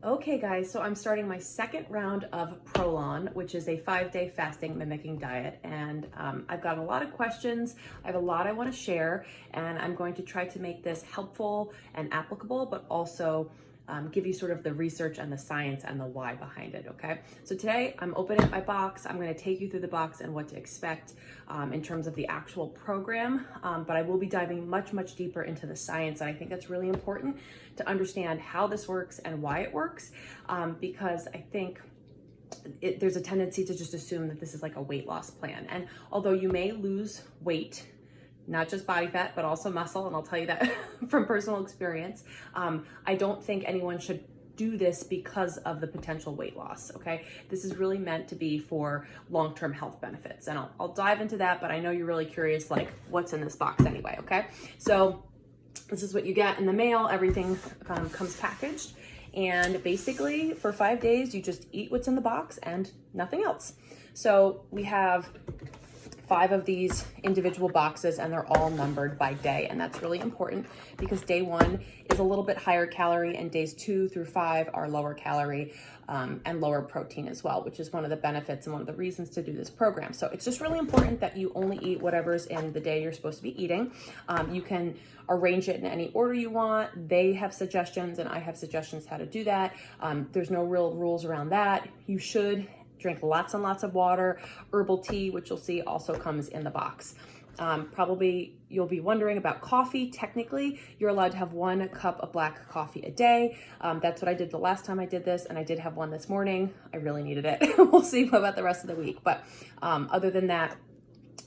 Okay guys, so I'm starting my second round of ProLon, which is a 5-day fasting mimicking diet. And I've got a lot of questions. I have a lot I want to share, and I'm going to try to make this helpful and applicable, but also give you sort of the research and the science and the why behind it, okay? So today I'm opening my box. I'm gonna take you through the box and what to expect in terms of the actual program, but I will be diving much deeper into the science, and I think that's really important to understand how this works and why it works, because I think there's a tendency to just assume that this is like a weight loss plan. And although you may lose weight, not just body fat, but also muscle, and I'll tell you that from personal experience, I don't think anyone should do this because of the potential weight loss, okay? This is really meant to be for long-term health benefits, and I'll dive into that, but I know you're really curious, like, what's in this box anyway, okay? So this is what you get in the mail. Everything comes packaged, and basically for 5 days, you just eat what's in the box and nothing else. So we have 5 of these individual boxes, and they're all numbered by day. And that's really important because day 1 is a little bit higher calorie, and days 2 through 5 are lower calorie and lower protein as well, which is one of the benefits and one of the reasons to do this program. So it's just really important that you only eat whatever's in the day you're supposed to be eating. You can arrange it in any order you want. They have suggestions and I have suggestions how to do that. There's no real rules around that. You should drink lots and lots of water. Herbal tea, which you'll see also comes in the box. Probably you'll be wondering about coffee. Technically, you're allowed to have 1 cup of black coffee a day. That's what I did the last time I did this, and I did have one this morning. I really needed it. We'll see about the rest of the week. But other than that,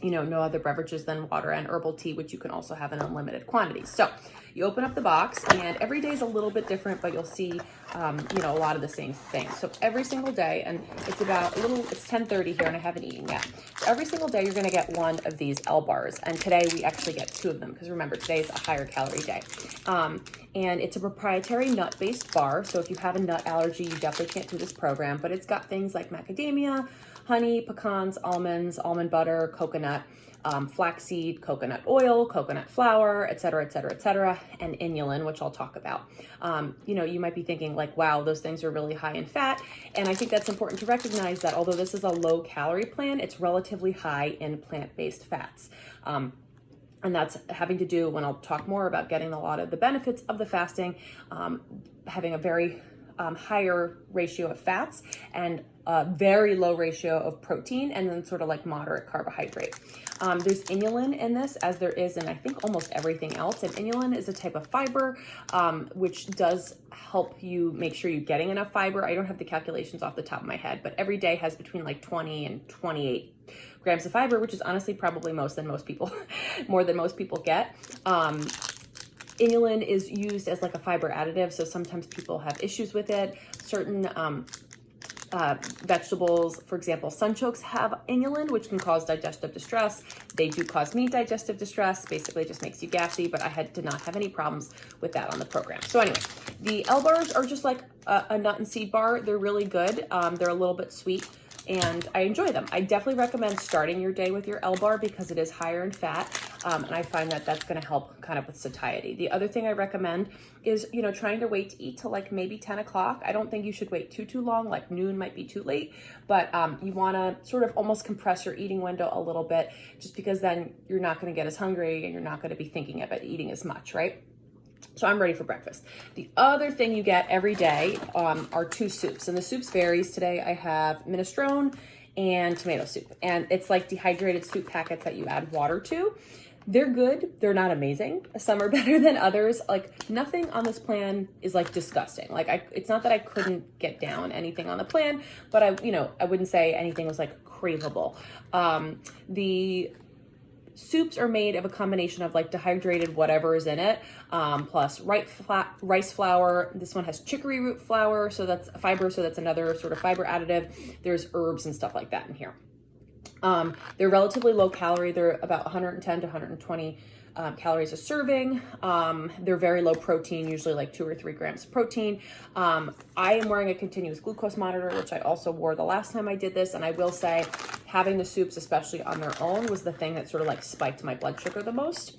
no other beverages than water and herbal tea, which you can also have in unlimited quantities. So you open up the box, and every day is a little bit different, but you'll see, a lot of the same things. So every single day, and it's it's 10:30 here, and I haven't eaten yet. So every single day, you're gonna get 1 of these L bars. And today we actually get 2 of them, because remember, today is a higher calorie day. And it's a proprietary nut-based bar. So if you have a nut allergy, you definitely can't do this program, but it's got things like macadamia, honey, pecans, almonds, almond butter, coconut, flaxseed, coconut oil, coconut flour, et cetera, and inulin, which I'll talk about. You might be thinking like, wow, those things are really high in fat. And I think that's important to recognize that although this is a low calorie plan, it's relatively high in plant-based fats. And that's having to do, when I'll talk more about getting a lot of the benefits of the fasting, having a very higher ratio of fats and a very low ratio of protein, and then sort of like moderate carbohydrate. There's inulin in this, as there is in I think almost everything else. And inulin is a type of fiber, which does help you make sure you're getting enough fiber. I don't have the calculations off the top of my head, but every day has between like 20 and 28 grams of fiber, which is honestly probably more than most people get. Inulin is used as like a fiber additive, so sometimes people have issues with it. Certain vegetables, for example, sunchokes have inulin, which can cause digestive distress. They do cause me digestive distress. Basically, it just makes you gassy, but I did not have any problems with that on the program. So anyway, the L bars are just like a nut and seed bar. They're really good. They're a little bit sweet, and I enjoy them. I definitely recommend starting your day with your L bar because it is higher in fat, and I find that that's going to help kind of with satiety. The other thing I recommend is, trying to wait to eat till like maybe 10 o'clock. I don't think you should wait too long, like noon might be too late, but you want to sort of almost compress your eating window a little bit, just because then you're not going to get as hungry and you're not going to be thinking about eating as much, right? So I'm ready for breakfast. The other thing you get every day are 2 soups, and the soups varies. Today I have minestrone and tomato soup, and it's like dehydrated soup packets that you add water to. They're good. They're not amazing. Some are better than others. Like, nothing on this plan is like disgusting. Like, it's not that I couldn't get down anything on the plan, but I wouldn't say anything was like craveable. The soups are made of a combination of like dehydrated whatever is in it, plus rice flour. This one has chicory root flour, so that's fiber, so that's another sort of fiber additive. There's herbs and stuff like that in here. They're relatively low calorie. They're about 110 to 120 calories a serving. They're very low protein, usually like 2 or 3 grams of protein. I am wearing a continuous glucose monitor, which I also wore the last time I did this. And I will say having the soups, especially on their own, was the thing that sort of like spiked my blood sugar the most.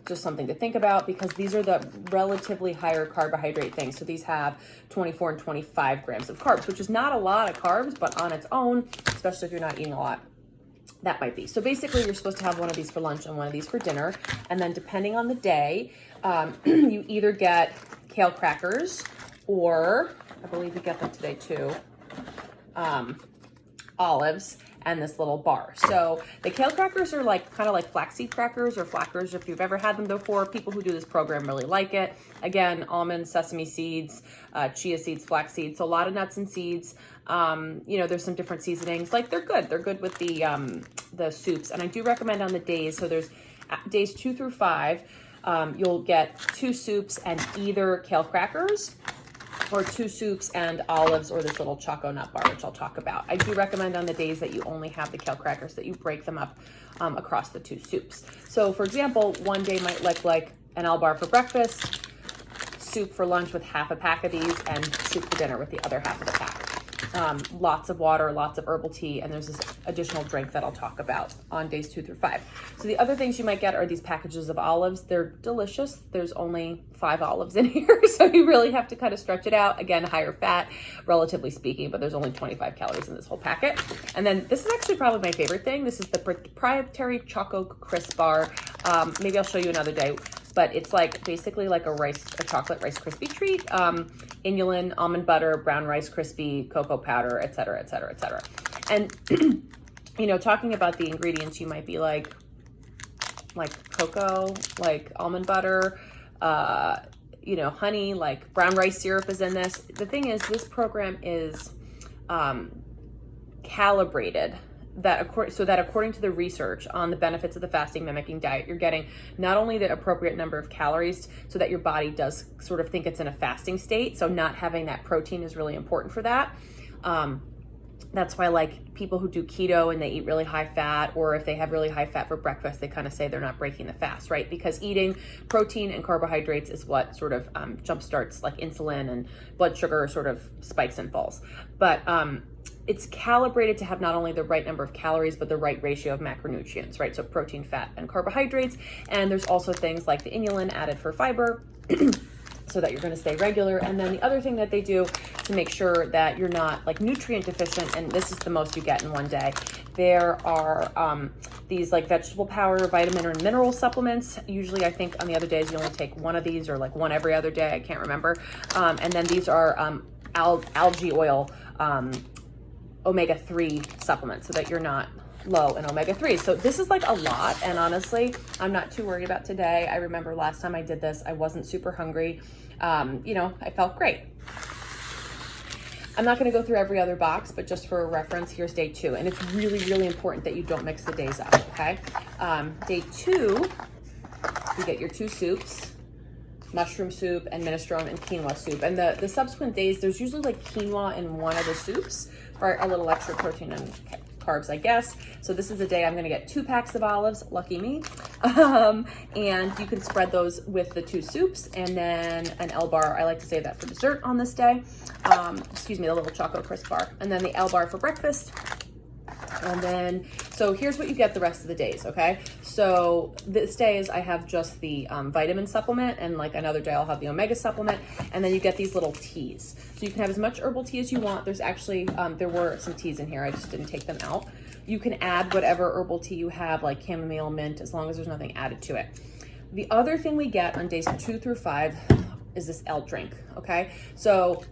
Just something to think about, because these are the relatively higher carbohydrate things. So these have 24 and 25 grams of carbs, which is not a lot of carbs, but on its own, especially if you're not eating a lot, that might be. So basically you're supposed to have one of these for lunch and one of these for dinner. And then depending on the day, you either get kale crackers, or I believe you get them today too, olives, and this little bar. So the kale crackers are like kind of like flaxseed crackers or flackers. If you've ever had them before, people who do this program really like it. Again, almonds, sesame seeds, chia seeds, flax seeds, so a lot of nuts and seeds. You know, there's some different seasonings. Like they're good. They're good with the soups. And I do recommend on the days. So there's days 2 through 5. You'll get 2 soups and either kale crackers, or 2 soups and olives, or this little choco nut bar, which I'll talk about. I do recommend on the days that you only have the kale crackers that you break them up across the 2 soups. So for example, one day might look like an L bar for breakfast, soup for lunch with half a pack of these, and soup for dinner with the other half of the pack. Lots of water, lots of herbal tea, and there's this additional drink that I'll talk about on days 2 through 5. So the other things you might get are these packages of olives. They're delicious. There's only 5 olives in here, so you really have to kind of stretch it out. Again, higher fat, relatively speaking, but there's only 25 calories in this whole packet. And then this is actually probably my favorite thing. This is the proprietary Choco Crisp bar. Maybe I'll show you another day, but it's like basically like a chocolate Rice Krispie treat. Inulin, almond butter, brown Rice Krispie, cocoa powder, et cetera, et cetera, et cetera. And, you know, talking about the ingredients, you might be like cocoa, like almond butter, you know, honey, like brown rice syrup is in this. The thing is, this program is calibrated so that according to the research on the benefits of the fasting mimicking diet, you're getting not only the appropriate number of calories so that your body does sort of think it's in a fasting state. So not having that protein is really important for that. That's why like people who do keto and they eat really high fat, or if they have really high fat for breakfast, they kind of say they're not breaking the fast, right? Because eating protein and carbohydrates is what sort of jumpstarts like insulin, and blood sugar sort of spikes and falls. But it's calibrated to have not only the right number of calories, but the right ratio of macronutrients, right? So protein, fat, and carbohydrates. And there's also things like the inulin added for fiber so that you're going to stay regular. And then the other thing that they do to make sure that you're not like nutrient deficient, and this is the most you get in one day, there are these like vegetable power, vitamin and mineral supplements. Usually I think on the other days you only take one of these, or like one every other day, I can't remember. And then these are algae oil, omega-3 supplements, so that you're not low in omega-3. So this is like a lot, and honestly, I'm not too worried about today. I remember last time I did this, I wasn't super hungry. You know, I felt great. I'm not going to go through every other box, but just for a reference, here's day 2. And it's really, really important that you don't mix the days up, okay? Day 2, you get your 2 soups, mushroom soup and minestrone and quinoa soup. And the subsequent days, there's usually like quinoa in one of the soups for a little extra protein and carbs, I guess. So this is the day I'm going to get 2 packs of olives, lucky me. And you can spread those with the 2 soups, and then an L bar. I like to save that for dessert on this day. Excuse me, the little Choco Crisp bar, and then the L bar for breakfast. And then, so here's what you get the rest of the days, okay? So this days I have just the vitamin supplement, and like another day I'll have the omega supplement, and then you get these little teas. So you can have as much herbal tea as you want. There's actually, there were some teas in here, I just didn't take them out. You can add whatever herbal tea you have, like chamomile, mint, as long as there's nothing added to it. The other thing we get on days 2 through 5 is this L drink, okay? So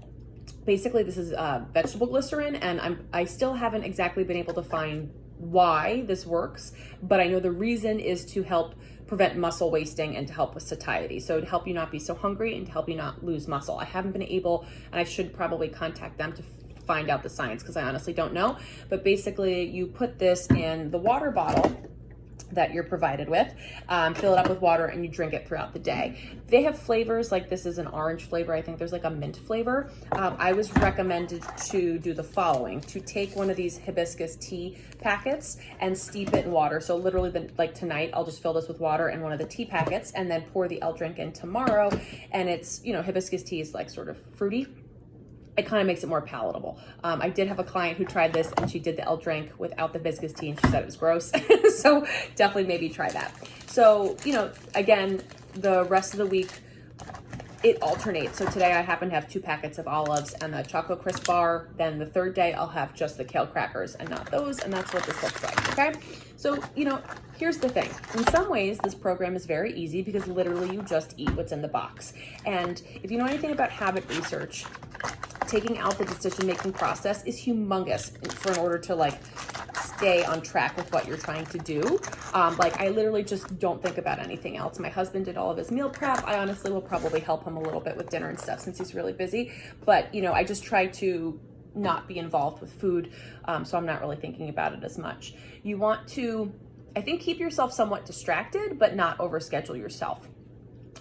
basically this is vegetable glycerin, and I still haven't exactly been able to find why this works, but I know the reason is to help prevent muscle wasting and to help with satiety. So to help you not be so hungry and to help you not lose muscle. I haven't been able, and I should probably contact them to find out the science, because I honestly don't know. But basically you put this in the water bottle that you're provided with, fill it up with water, and you drink it throughout the day. They have flavors, like this is an orange flavor. I think there's like a mint flavor. I was recommended to do the following: to take one of these hibiscus tea packets and steep it in water. So literally, like tonight, I'll just fill this with water and one of the tea packets, and then pour the L drink in tomorrow. And it's, you know, hibiscus tea is like sort of fruity. it kind of makes it more palatable. I did have a client who tried this and she did the L drink without the hibiscus tea and she said it was gross. So definitely maybe try that. So, you know, again, the rest of the week, it alternates. So today I happen to have 2 packets of olives and the chocolate crisp bar. Then the third day I'll have just the kale crackers and not those. And that's what this looks like, okay? So, you know, here's the thing. In some ways, this program is very easy because literally you just eat what's in the box. And if you know anything about habit research, taking out the decision-making process is humongous in order to like stay on track with what you're trying to do. Like I literally just don't think about anything else. My husband did all of his meal prep. I honestly will probably help him a little bit with dinner and stuff since he's really busy. But you know, I just try to not be involved with food. So I'm not really thinking about it as much. You want to, I think, keep yourself somewhat distracted, but not overschedule yourself.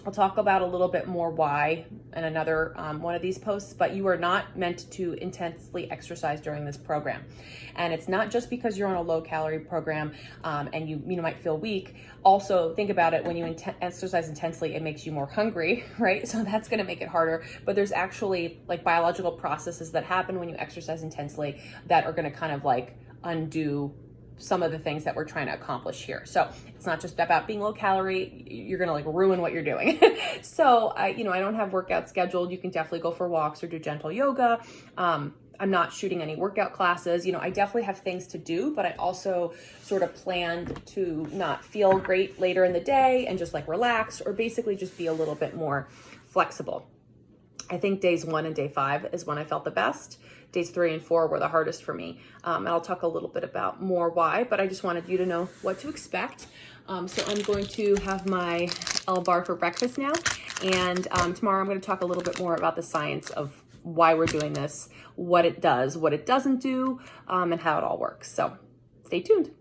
I'll talk about a little bit more why in another one of these posts, but you are not meant to intensely exercise during this program. And it's not just because you're on a low calorie program and you might feel weak. Also think about it, when you exercise intensely, it makes you more hungry, right? So that's gonna make it harder, but there's actually like biological processes that happen when you exercise intensely that are gonna kind of like undo some of the things that we're trying to accomplish here. So it's not just about being low calorie, you're gonna like ruin what you're doing. So I don't have workouts scheduled. You can definitely go for walks or do gentle yoga. I'm not shooting any workout classes. You know, I definitely have things to do, but I also sort of planned to not feel great later in the day and just like relax, or basically just be a little bit more flexible. I think days 1 and day 5 is when I felt the best. Days 3 and 4 were the hardest for me. And I'll talk a little bit about more why, but I just wanted you to know what to expect. So I'm going to have my L bar for breakfast now. And tomorrow I'm going to talk a little bit more about the science of why we're doing this, what it does, what it doesn't do, and how it all works. So stay tuned.